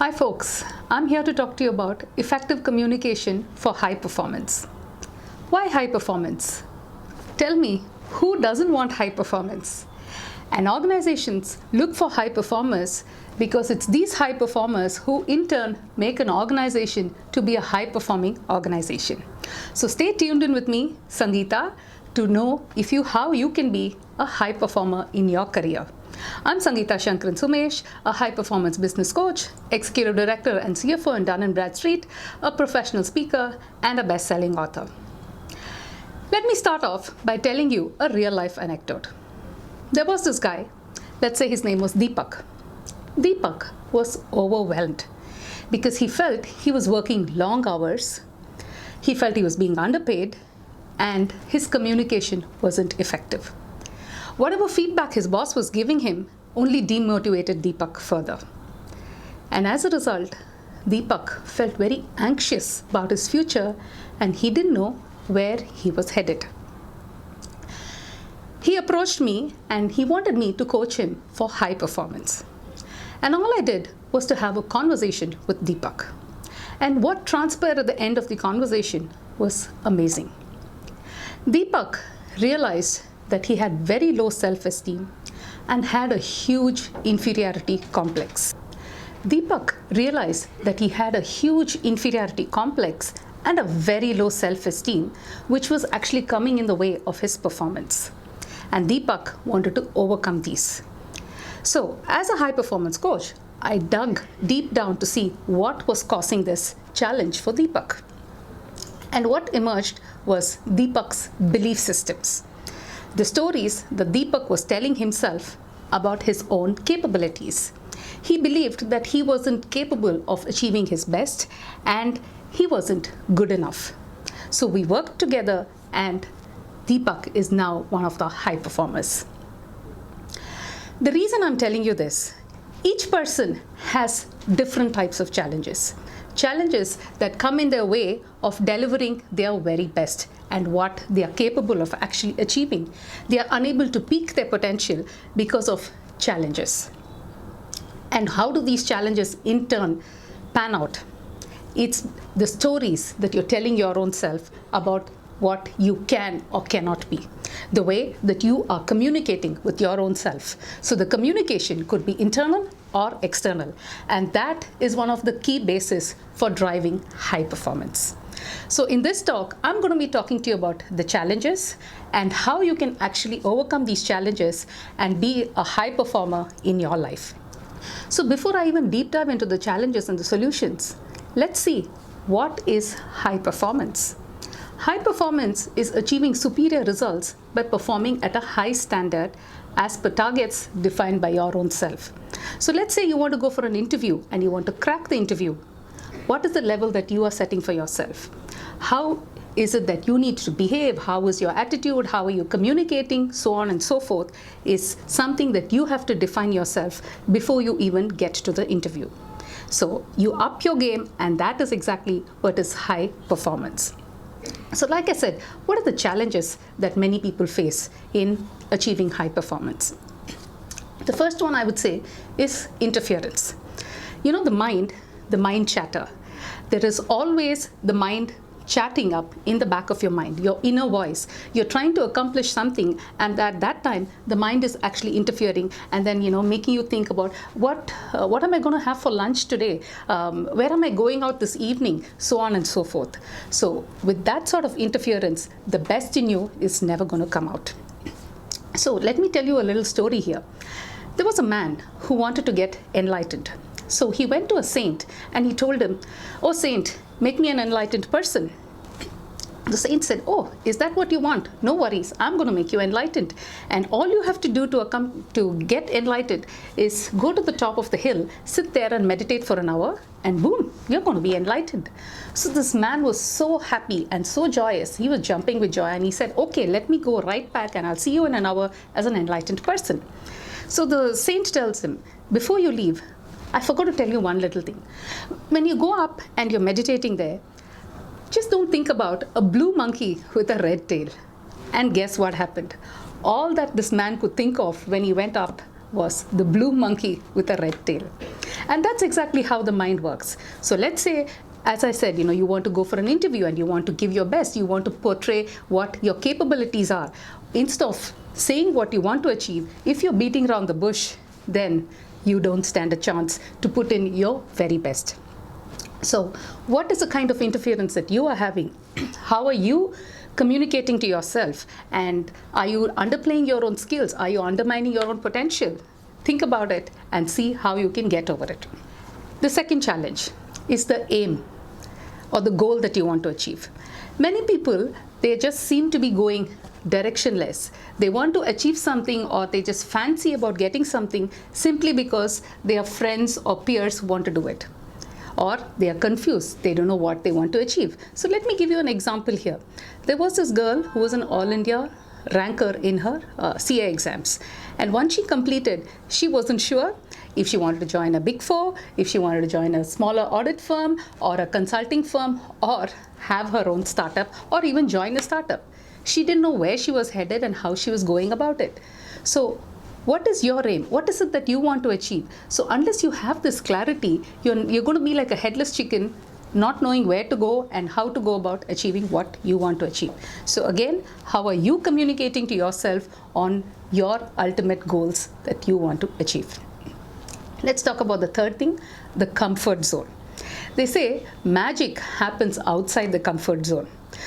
Hi folks, I'm here to talk to you about effective communication for high performance. Why high performance? Tell me, who doesn't want high performance? And organizations look for high performers because it's these high performers who in turn make an organization to be a high performing organization. So stay tuned in with me, Sangeeta, to know how you can be a high performer in your career. I'm Sangeeta Shankaran Sumesh, a high-performance business coach, executive director and CFO in Dun & Bradstreet, a professional speaker, and a best-selling author. Let me start off by telling you a real-life anecdote. There was this guy, let's say his name was Deepak. Deepak was overwhelmed because he felt he was working long hours, he felt he was being underpaid, and his communication wasn't effective. Whatever feedback his boss was giving him only demotivated Deepak further. And as a result, Deepak felt very anxious about his future and he didn't know where he was headed. He approached me and he wanted me to coach him for high performance. And all I did was to have a conversation with Deepak. And what transpired at the end of the conversation was amazing. Deepak realized that he had very low self-esteem and had a huge inferiority complex. Deepak realized that he had a huge inferiority complex and a very low self-esteem, which was actually coming in the way of his performance. And Deepak wanted to overcome these. So, as a high-performance coach, I dug deep down to see what was causing this challenge for Deepak. And what emerged was Deepak's belief systems. The stories that Deepak was telling himself about his own capabilities. He believed that he wasn't capable of achieving his best and he wasn't good enough. So we worked together and Deepak is now one of the high performers. The reason I'm telling you this, each person has different types of challenges. Challenges that come in their way of delivering their very best and what they are capable of actually achieving. They are unable to peak their potential because of challenges. And how do these challenges in turn pan out? It's the stories that you're telling your own self about what you can or cannot be. The way that you are communicating with your own self. So the communication could be internal or external. And that is one of the key bases for driving high performance. So in this talk, I'm going to be talking to you about the challenges and how you can actually overcome these challenges and be a high performer in your life. So before I even deep dive into the challenges and the solutions, let's see what is high performance. High performance is achieving superior results by performing at a high standard as per targets defined by your own self. So let's say you want to go for an interview and you want to crack the interview. What is the level that you are setting for yourself? How is it that you need to behave? How is your attitude? How are you communicating? So on and so forth is something that you have to define yourself before you even get to the interview. So you up your game and that is exactly what is high performance. So like I said, what are the challenges that many people face in achieving high performance? The first one I would say is interference. You know, the mind chatter. There is always the mind chatting up in the back of your mind, your inner voice. You're trying to accomplish something and at that time the mind is actually interfering and then making you think about what am I going to have for lunch today, where am I going out this evening, so on and so forth. So with that sort of interference, the best in you is never going to come out. So let me tell you a little story here. There was a man who wanted to get enlightened. So he went to a saint and he told him, "Oh saint, make me an enlightened person." The saint said, "Oh, is that what you want? No worries, I'm going to make you enlightened. And all you have to do to get enlightened is go to the top of the hill, sit there and meditate for an hour, and boom, you're going to be enlightened." So this man was so happy and so joyous. He was jumping with joy and he said, "Okay, let me go right back and I'll see you in an hour as an enlightened person." So the saint tells him, "Before you leave, I forgot to tell you one little thing. When you go up and you're meditating there, just don't think about a blue monkey with a red tail." And guess what happened? All that this man could think of when he went up was the blue monkey with a red tail. And that's exactly how the mind works. So let's say, as I said, you want to go for an interview and you want to give your best, you want to portray what your capabilities are. Instead of saying what you want to achieve, if you're beating around the bush, then you don't stand a chance to put in your very best. So what is the kind of interference that you are having? How are you communicating to yourself? And are you underplaying your own skills? Are you undermining your own potential? Think about it and see how you can get over it. The second challenge is the aim or the goal that you want to achieve. Many people, they just seem to be going directionless. They want to achieve something, or they just fancy about getting something simply because their friends or peers want to do it. Or they are confused. They don't know what they want to achieve. So let me give you an example here. There was this girl who was an All India ranker in her CA exams. And once she completed, she wasn't sure if she wanted to join a big four, if she wanted to join a smaller audit firm or a consulting firm, or have her own startup, or even join a startup. She didn't know where she was headed and how she was going about it. So what is your aim? What is it that you want to achieve? So unless you have this clarity, you're going to be like a headless chicken, not knowing where to go and how to go about achieving what you want to achieve. So again, how are you communicating to yourself on your ultimate goals that you want to achieve? Let's talk about the third thing, the comfort zone. They say magic happens outside the comfort zone.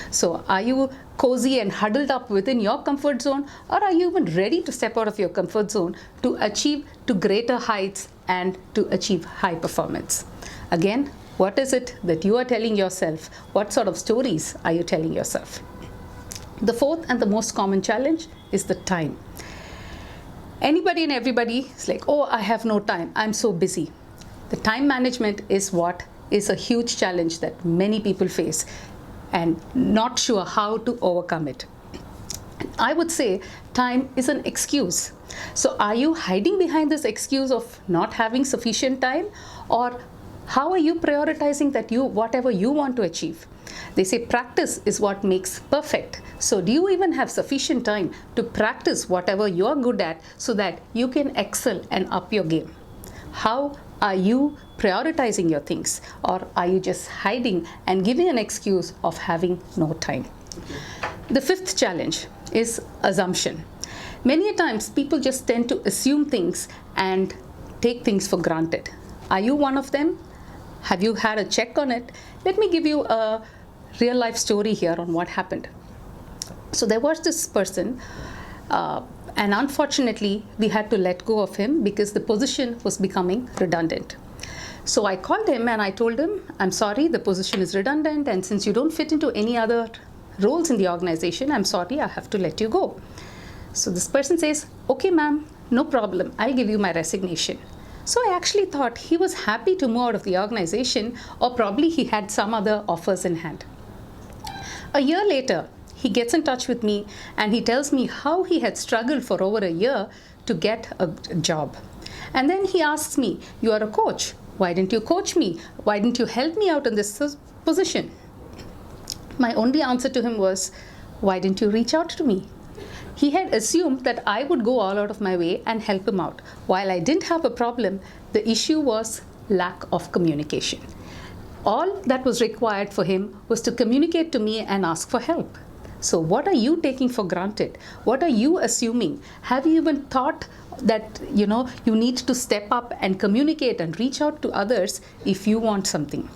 So are you cozy and huddled up within your comfort zone, or are you even ready to step out of your comfort zone to achieve to greater heights and to achieve high performance? Again, what is it that you are telling yourself? What sort of stories are you telling yourself? The fourth and the most common challenge is the time. Anybody and everybody is like, oh, I have no time. I'm so busy. The time management is what is a huge challenge that many people face and not sure how to overcome it. I would say time is an excuse. So are you hiding behind this excuse of not having sufficient time, or how are you prioritizing that whatever you want to achieve? They say practice is what makes perfect. So do you even have sufficient time to practice whatever you're good at so that you can excel and up your game? How are you prioritizing your things, or are you just hiding and giving an excuse of having no time? The fifth challenge is assumption. Many a times people just tend to assume things and take things for granted. Are you one of them? Have you had a check on it? Let me give you a real life story here on what happened. So there was this person, and unfortunately we had to let go of him because the position was becoming redundant. So I called him and I told him, I'm sorry, the position is redundant, and since you don't fit into any other roles in the organization, I'm sorry, I have to let you go. So this person says, okay ma'am, no problem, I'll give you my resignation. So I actually thought he was happy to move out of the organization, or probably he had some other offers in hand. A year later, he gets in touch with me and he tells me how he had struggled for over a year to get a job. And then he asks me, you are a coach. Why didn't you coach me? Why didn't you help me out in this position? My only answer to him was, why didn't you reach out to me? He had assumed that I would go all out of my way and help him out. While I didn't have a problem, the issue was lack of communication. All that was required for him was to communicate to me and ask for help. So what are you taking for granted? What are you assuming? Have you even thought that you need to step up and communicate and reach out to others if you want something?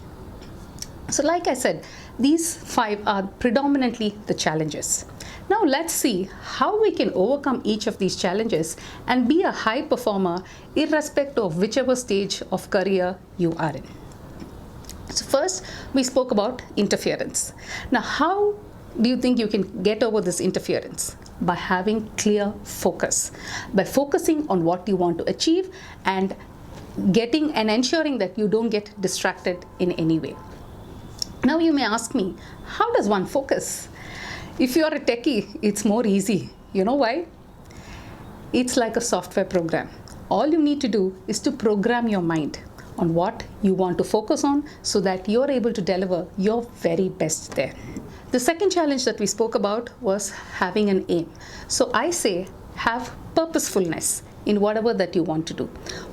So like I said, these 5 are predominantly the challenges. Now let's see how we can overcome each of these challenges and be a high performer irrespective of whichever stage of career you are in. So first, we spoke about interference. Now, how do you think you can get over this interference? By having clear focus, by focusing on what you want to achieve and getting and ensuring that you don't get distracted in any way. Now you may ask me, how does one focus? If you are a techie, it's more easy. You know why? It's like a software program. All you need to do is to program your mind on what you want to focus on so that you're able to deliver your very best there. The second challenge that we spoke about was having an aim. So I say have purposefulness in whatever that you want to do?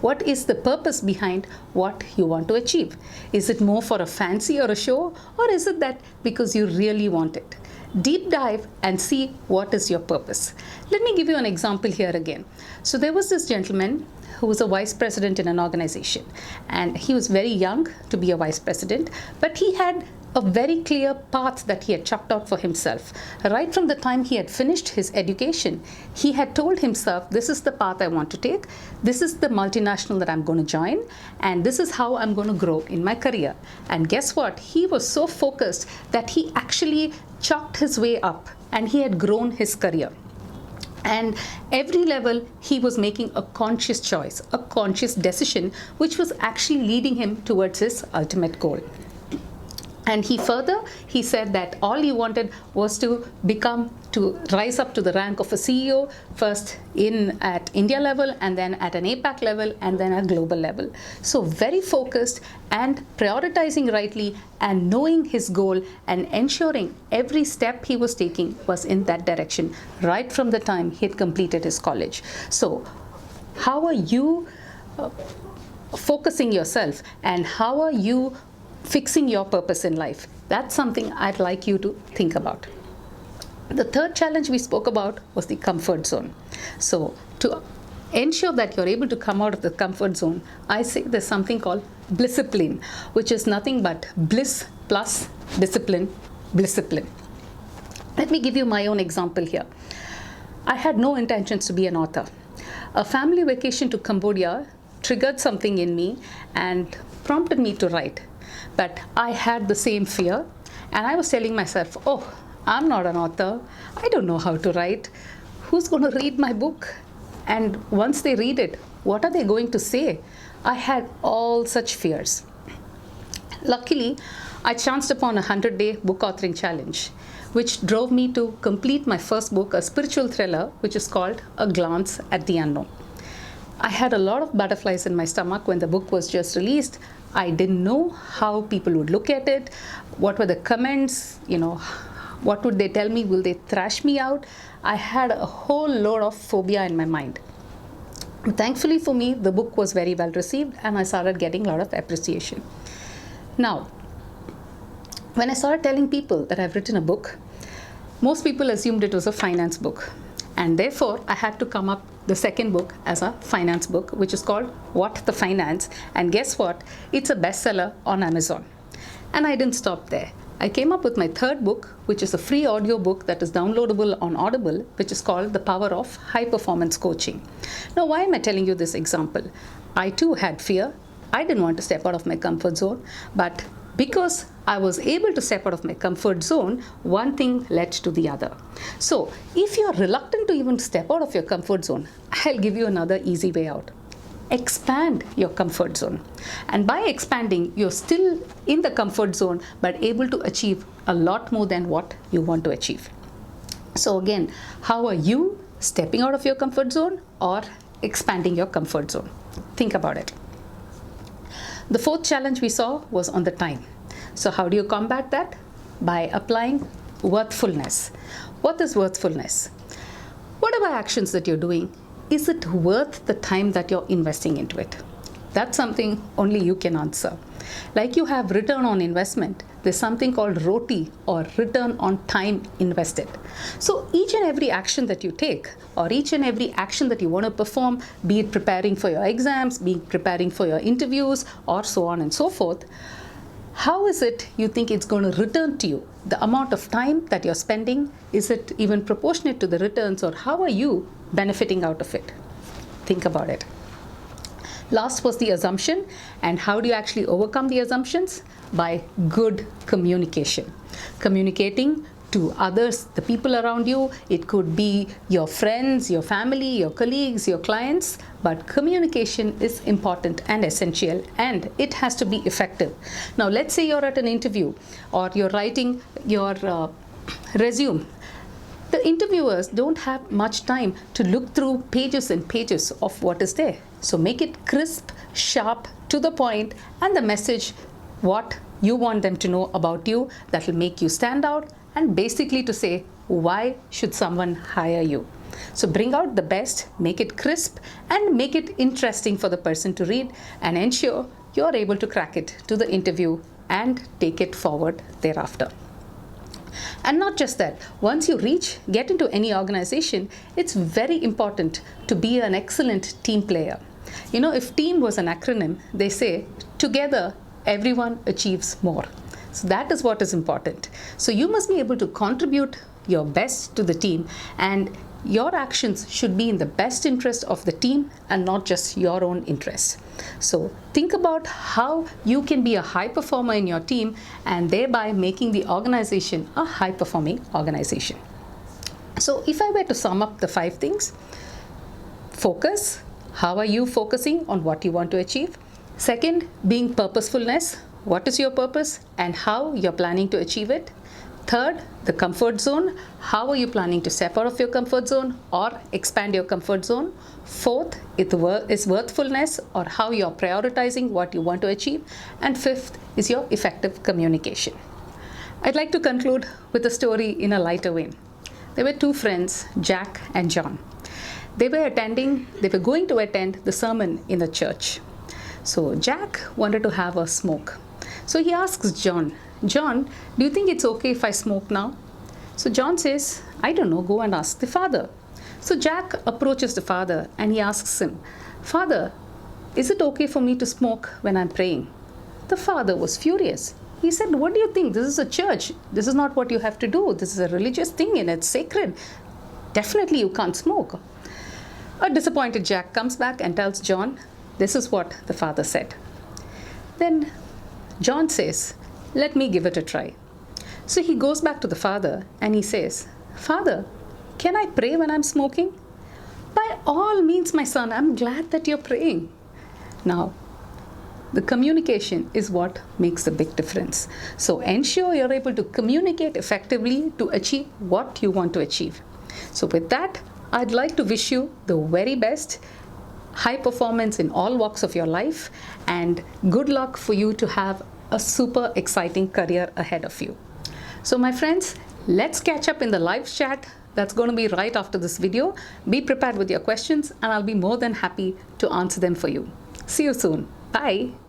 What is the purpose behind what you want to achieve? Is it more for a fancy or a show, or is it that because you really want it? Deep dive and see what is your purpose. Let me give you an example here again. So there was this gentleman who was a vice president in an organization, and he was very young to be a vice president, but he had a very clear path that he had chalked out for himself. Right from the time he had finished his education, he had told himself, this is the path I want to take, this is the multinational that I'm going to join, and this is how I'm going to grow in my career. And guess what? He was so focused that he actually chalked his way up, and he had grown his career. And every level, he was making a conscious choice, a conscious decision, which was actually leading him towards his ultimate goal. And he said that all he wanted was to rise up to the rank of a CEO, first at India level, and then at an APAC level, and then at global level. So very focused and prioritizing rightly and knowing his goal and ensuring every step he was taking was in that direction right from the time he had completed his college. So how are you focusing yourself, and how are you fixing your purpose in life? That's something I'd like you to think about. The third challenge we spoke about was the comfort zone. So to ensure that you're able to come out of the comfort zone, I say there's something called blisscipline, which is nothing but bliss plus discipline. Let me give you my own example here. I had no intentions to be an author. A family vacation to Cambodia triggered something in me and prompted me to write. But I had the same fear, and I was telling myself, oh, I'm not an author. I don't know how to write. Who's going to read my book? And once they read it, what are they going to say? I had all such fears. Luckily, I chanced upon a 100-day book authoring challenge, which drove me to complete my first book, a spiritual thriller, which is called A Glance at the Unknown. I had a lot of butterflies in my stomach when the book was just released. I didn't know how people would look at it, what were the comments, what would they tell me, will they thrash me out? I had a whole load of phobia in my mind. Thankfully for me, the book was very well received, and I started getting a lot of appreciation. Now, when I started telling people that I've written a book, most people assumed it was a finance book. And therefore, I had to come up the second book as a finance book, which is called What the Finance. And guess what? It's a bestseller on Amazon. And I didn't stop there. I came up with my third book, which is a free audio book that is downloadable on Audible, which is called The Power of High Performance Coaching. Now, why am I telling you this example? I too had fear. I didn't want to step out of my comfort zone, but because I was able to step out of my comfort zone, one thing led to the other. So if you're reluctant to even step out of your comfort zone, I'll give you another easy way out. Expand your comfort zone. And by expanding, you're still in the comfort zone, but able to achieve a lot more than what you want to achieve. So again, how are you stepping out of your comfort zone or expanding your comfort zone? Think about it. The fourth challenge we saw was on the time. So how do you combat that? By applying worthfulness. What is worthfulness? Whatever actions that you're doing, is it worth the time that you're investing into it? That's something only you can answer. Like you have return on investment, there's something called ROTI, or return on time invested. So each and every action that you take, or each and every action that you want to perform, be it preparing for your exams, be it preparing for your interviews, or so on and so forth, how is it you think it's going to return to you? The amount of time that you're spending, is it even proportionate to the returns, or how are you benefiting out of it? Think about it. Last was the assumption, and how do you actually overcome the assumptions? By good communication. Communicating to others, the people around you. It could be your friends, your family, your colleagues, your clients, but communication is important and essential, and it has to be effective. Now, let's say you're at an interview or you're writing your resume. The interviewers don't have much time to look through pages and pages of what is there. So make it crisp, sharp, to the point, and the message what you want them to know about you that will make you stand out, and basically to say why should someone hire you. So bring out the best, make it crisp, and make it interesting for the person to read, and ensure you're able to crack it to the interview and take it forward thereafter. And not just that, once you get into any organization, it's very important to be an excellent team player. If team was an acronym, they say, together everyone achieves more. So that is what is important. So you must be able to contribute your best to the team, and your actions should be in the best interest of the team and not just your own interest. So think about how you can be a high performer in your team, and thereby making the organization a high performing organization. So if I were to sum up the 5 things: focus. How are you focusing on what you want to achieve? Second, being purposefulness. What is your purpose and how you're planning to achieve it? Third, the comfort zone. How are you planning to step out of your comfort zone or expand your comfort zone? Fourth is worthfulness, or how you're prioritizing what you want to achieve. And fifth is your effective communication. I'd like to conclude with a story in a lighter vein. There were 2 friends, Jack and John. They were going to attend the sermon in the church. So Jack wanted to have a smoke. So he asks John, do you think it's okay if I smoke now? So John says, I don't know, go and ask the father. So Jack approaches the father and he asks him, Father, is it okay for me to smoke when I'm praying? The father was furious. He said, what do you think? This is a church. This is not what you have to do. This is a religious thing and it's sacred. Definitely you can't smoke. A disappointed Jack comes back and tells John, this is what the father said. Then John says, let me give it a try. So he goes back to the father and he says, Father, can I pray when I'm smoking? By all means, my son, I'm glad that you're praying. Now, the communication is what makes the big difference. So ensure you're able to communicate effectively to achieve what you want to achieve. So with that, I'd like to wish you the very best, high performance in all walks of your life, and good luck for you to have a super exciting career ahead of you. So my friends, let's catch up in the live chat. That's going to be right after this video. Be prepared with your questions and I'll be more than happy to answer them for you. See you soon. Bye.